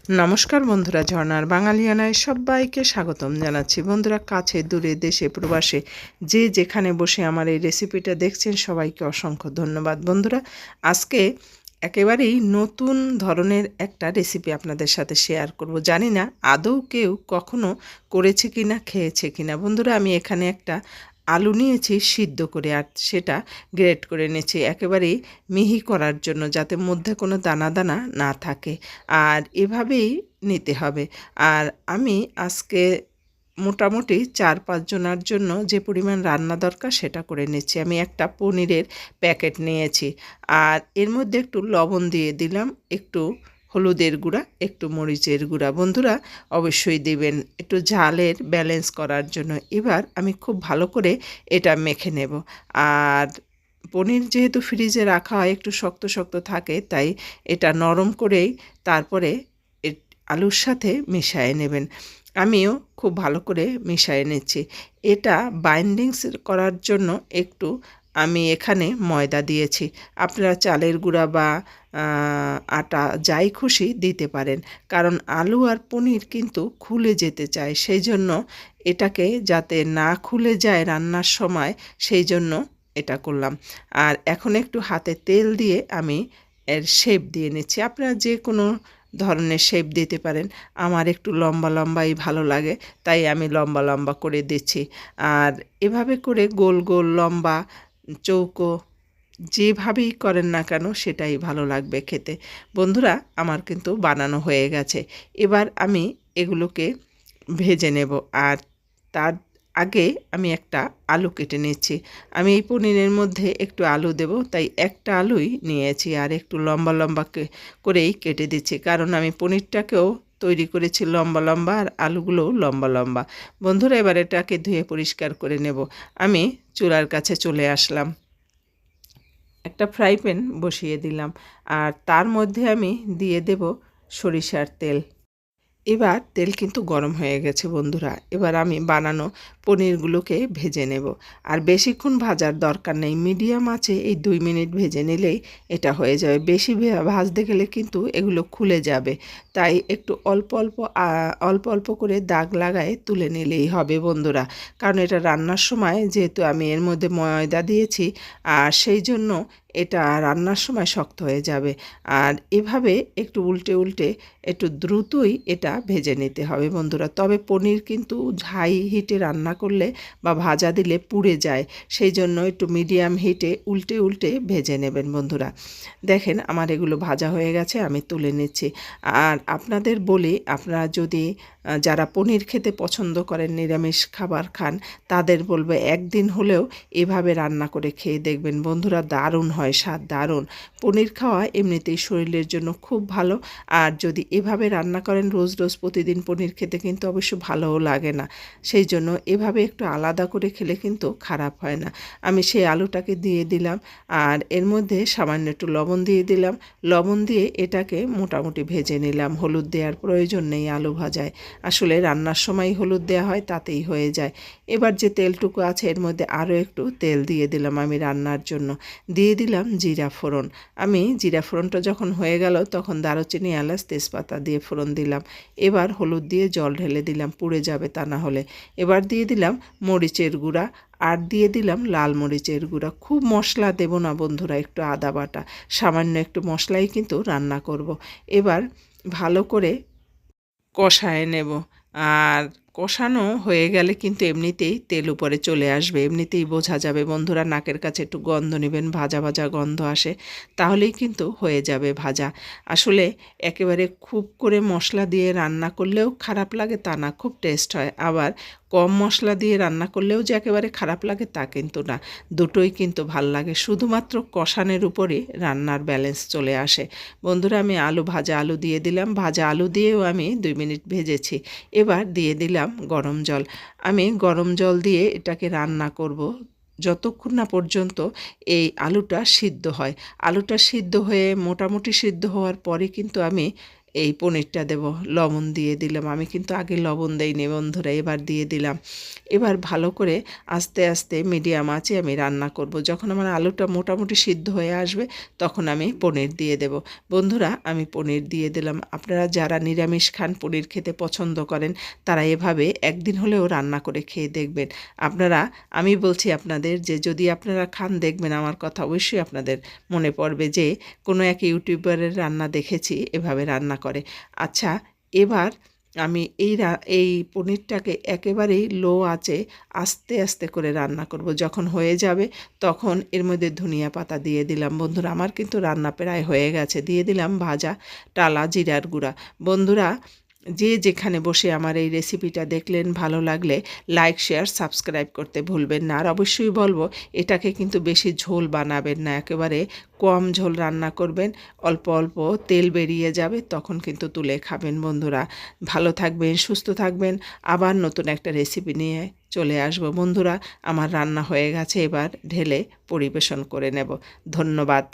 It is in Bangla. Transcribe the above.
নমস্কার বন্ধুরা, ঝর্ণার বাঙালিয়ানায় সবাইকে স্বাগতম জানাচ্ছি। বন্ধুরা, কাছে দূরে দেশে প্রবাসে যে যেখানে বসে আমার এই রেসিপিটা দেখছেন সবাইকে অসংখ্য ধন্যবাদ। বন্ধুরা, আজকে একেবারেই নতুন ধরনের একটা রেসিপি আপনাদের সাথে শেয়ার করব। জানি না আদৌ কেউ কখনো করেছে কিনা, খেয়েছে কিনা। বন্ধুরা, আমি এখানে একটা আলু নিয়েছি সিদ্ধ করে, আর সেটা গ্রেট করে নিয়েছি একেবারেই মিহি করার জন্য, যাতে মধ্যে কোনো দানা দানা না থাকে। আর এভাবেই নিতে হবে। আর আমি আজকে মোটামুটি 4-5 জনের জন্য যে পরিমাণ রান্না দরকার সেটা করে নিচ্ছি। আমি একটা পনিরের প্যাকেট নিয়েছি, আর এর মধ্যে একটু লবণ দিয়ে দিলাম, একটু হলুদের গুঁড়া, একটু মরিচের গুঁড়া। বন্ধুরা, অবশ্যই দেবেন একটু ঝালের ব্যালেন্স করার জন্য। এবার আমি খুব ভালো করে এটা মেখে নেব। আর পনির যেহেতু ফ্রিজে রাখা হয় একটু শক্ত শক্ত থাকে, তাই এটা নরম করেই তারপরে আলুর সাথে মিশিয়ে নেবেন। আমিও খুব ভালো করে মিশিয়ে নিচ্ছি। এটা বাইন্ডিংস করার জন্য একটু আমি এখানে ময়দা দিয়েছি। আপনারা চালের গুঁড়া বা আটা যাই খুশি দিতে পারেন, কারণ আলু আর পনির কিন্তু খুলে যেতে চায়। সেই জন্য এটাকে যাতে না খুলে যায় রান্নার সময়, সেই জন্য এটা করলাম। আর এখন একটু হাতে তেল দিয়ে আমি এর শেপ দিয়ে নিচ্ছি। আপনারা যে কোনো ধরনের শেপ দিতে পারেন। আমার একটু লম্বা লম্বাই ভালো লাগে, তাই আমি লম্বা লম্বা করে দিচ্ছি। আর এভাবে করে গোল গোল লম্বা চৌকো যেভাবেই করেন না কেন সেটাই ভালো লাগবে খেতে। বন্ধুরা, আমার কিন্তু বানানো হয়ে গেছে। এবার আমি এগুলোকে ভেজে নেব। আর তার আগে আমি একটা আলু কেটে নিচ্ছি। আমি এই পনিরের মধ্যে একটু আলু দেব, তাই একটা আলুই নিয়েছি, আর একটু লম্বা লম্বা করেই কেটে দিচ্ছি, কারণ আমি পনিরটাকেও তৈরি করেছি লম্বা লম্বা, আর আলুগুলোও লম্বা লম্বা। বন্ধুরা, এবার এটাকে ধুয়ে পরিষ্কার করে নেব। আমি চুলার কাছে চলে আসলাম, একটা ফ্রাই প্যান বসিয়ে দিলাম, আর তার মধ্যে আমি দিয়ে দেব সরিষার তেল। এবার তেল কিন্তু গরম হয়ে গেছে বন্ধুরা। এবার আমি বানানো পনিরগুলোকে ভেজে নেব। আর বেশিক্ষণ ভাজার দরকার নেই, মিডিয়াম আঁচে এই 2 মিনিট ভেজে নিলেই এটা হয়ে যাবে। বেশি ভাজতে গেলে কিন্তু এগুলো খুলে যাবে, তাই একটু অল্প অল্প অল্প অল্প করে দাগ লাগায় তুলে নিলেই হবে বন্ধুরা। কারণ এটা রান্নার সময় যেহেতু আমি এর মধ্যে ময়দা দিয়েছি, আর সেই জন্য এটা রান্নার সময় শক্ত হয়ে যাবে। আর এভাবে একটু উল্টে উল্টে একটু দ্রুতই এটা ভেজে নিতে হবে বন্ধুরা। তবে পনির কিন্তু হাই হিটে রান্না করলে বা ভাজা দিলে পুড়ে যায়, সেই জন্য একটু মিডিয়াম হিটে উল্টে উল্টে ভেজে নেবেন বন্ধুরা। দেখেন আমার এগুলো ভাজা হয়ে গেছে, আমি তুলে নিচ্ছি। আর আপনাদের বলি, আপনারা যদি যারা পনির খেতে পছন্দ করেন, নিরামিষ খাবার খান, তাদের বলবে একদিন হলেও এভাবে রান্না করে খেয়ে দেখবেন বন্ধুরা, দারুণ হয় স্বাদ, দারুণ। পনির খাওয়া এমনিতেই শরীরের জন্য খুব ভালো। আর যদি এভাবে রান্না করেন রোজ রোজ প্রতিদিন পনির খেতে কিন্তু অবশ্য ভালোও লাগে না। সেই জন্য এভাবে একটু আলাদা করে খেলে কিন্তু খারাপ হয় না। আমি সেই আলুটাকে দিয়ে দিলাম, আর এর মধ্যে সামান্য একটু লবণ দিয়ে দিলাম। লবণ দিয়ে এটাকে মোটামুটি ভেজে নিলাম। হলুদ দেওয়ার প্রয়োজন নেই আলু ভাজায়, আসলে রান্নার সময় হলুদ দেওয়া হয়, তাতেই হয়ে যায়। এবার যে তেলটুকু আছে এর মধ্যে আরও একটু তেল দিয়ে দিলাম আমি রান্নার জন্য। দিয়ে দিলাম জিরা ফোড়ন। আমি জিরা ফোড়নটা যখন হয়ে গেল তখন দারুচিনি, এলাচ, তেজপাতা দিয়ে ফোড়ন দিলাম। এবার হলুদ দিয়ে জল ঢেলে দিলাম, পুড়ে যাবে তা না হলে। এবার দিয়ে দিলাম মরিচের গুঁড়া, আর দিয়ে দিলাম লাল মরিচের গুঁড়া। খুব মশলা দেব না বন্ধুরা, একটু আদা বাটা, সামান্য একটু মশলাই কিন্তু রান্না করব। এবার ভালো করে কষায় নেব। আর কষানো হয়ে গেলে কিন্তু এমনিতেই তেল উপরে চলে আসবে, এমনিতেই বোঝা যাবে বন্ধুরা। নাকের কাছে একটু গন্ধ নেবেন, ভাজা ভাজা গন্ধ আসে, তাহলেই কিন্তু হয়ে যাবে ভাজা। আসলে একেবারে খুব করে মশলা দিয়ে রান্না করলেও খারাপ লাগে তা না, খুব টেস্ট হয়। আবার কম মশলা দিয়ে রান্না করলেও যে একেবারে খারাপ লাগে তা কিন্তু না, দুটোই কিন্তু ভাল লাগে। শুধুমাত্র কষানোর উপরে রান্নার ব্যালেন্স চলে আসে বন্ধুরা। আমি ভাজা আলু দিয়ে দিলাম, ভাজা আলু দিয়েও আমি 2 মিনিট ভেজেছি। এবার দিয়ে দিলাম গরম জল। আমি গরম জল দিয়ে এটাকে রান্না করব যতক্ষণ না পর্যন্ত এই আলুটা সিদ্ধ হয়। আলুটা সিদ্ধ হয়ে মোটামুটি সিদ্ধ হওয়ার পরে কিন্তু আমি এই পনিরটা দেব। লবণ দিয়ে দিলাম, আমি কিন্তু আগে লবণ দেইনি বন্ধুরা, এবার দিয়ে দিলাম। এবার ভালো করে আস্তে আস্তে মিডিয়াম আঁচে আমি রান্না করব। যখন আমার আলুটা মোটামুটি সিদ্ধ হয়ে আসবে তখন আমি পনির দিয়ে দেব। বন্ধুরা আমি পনির দিয়ে দিলাম। আপনারা যারা নিরামিষ খান, পনির খেতে পছন্দ করেন, তারা এভাবে একদিন হলেও রান্না করে খেয়ে দেখবেন। আমি বলছি আপনাদের যে যদি আপনারা খান, দেখবেন আমার কথা অবশ্যই আপনাদের মনে পড়বে যে কোনো এক ইউটিউবারের রান্না দেখেছি এভাবে রান্না করে। আচ্ছা, এবার আমি এই পনিরটাকে একেবারেই লো আঁচে আস্তে আস্তে করে রান্না করব। যখন হয়ে যাবে তখন এর মধ্যে ধনিয়া পাতা দিয়ে দিলাম। বন্ধুরা আমার কিন্তু রান্না প্রায় হয়ে গেছে। দিয়ে দিলাম ভাজা টালা জিরার গুঁড়া। বন্ধুরা যে যেখানে বসে আমার এই রেসিপিটা দেখলেন, ভালো লাগলে লাইক শেয়ার সাবস্ক্রাইব করতে ভুলবেন না। আর অবশ্যই বলবো এটাকে কিন্তু বেশি ঝোল বানাবেন না, একেবারে কম ঝোল রান্না করবেন, অল্প অল্প তেল বেরিয়ে যাবে, তখন কিন্তু তুলে খাবেন। বন্ধুরা ভালো থাকবেন, সুস্থ থাকবেন, আবার নতুন একটা রেসিপি নিয়ে চলে আসবো। বন্ধুরা আমার রান্না হয়ে গেছে, এবার ঢেলে পরিবেশন করে নেব। ধন্যবাদ।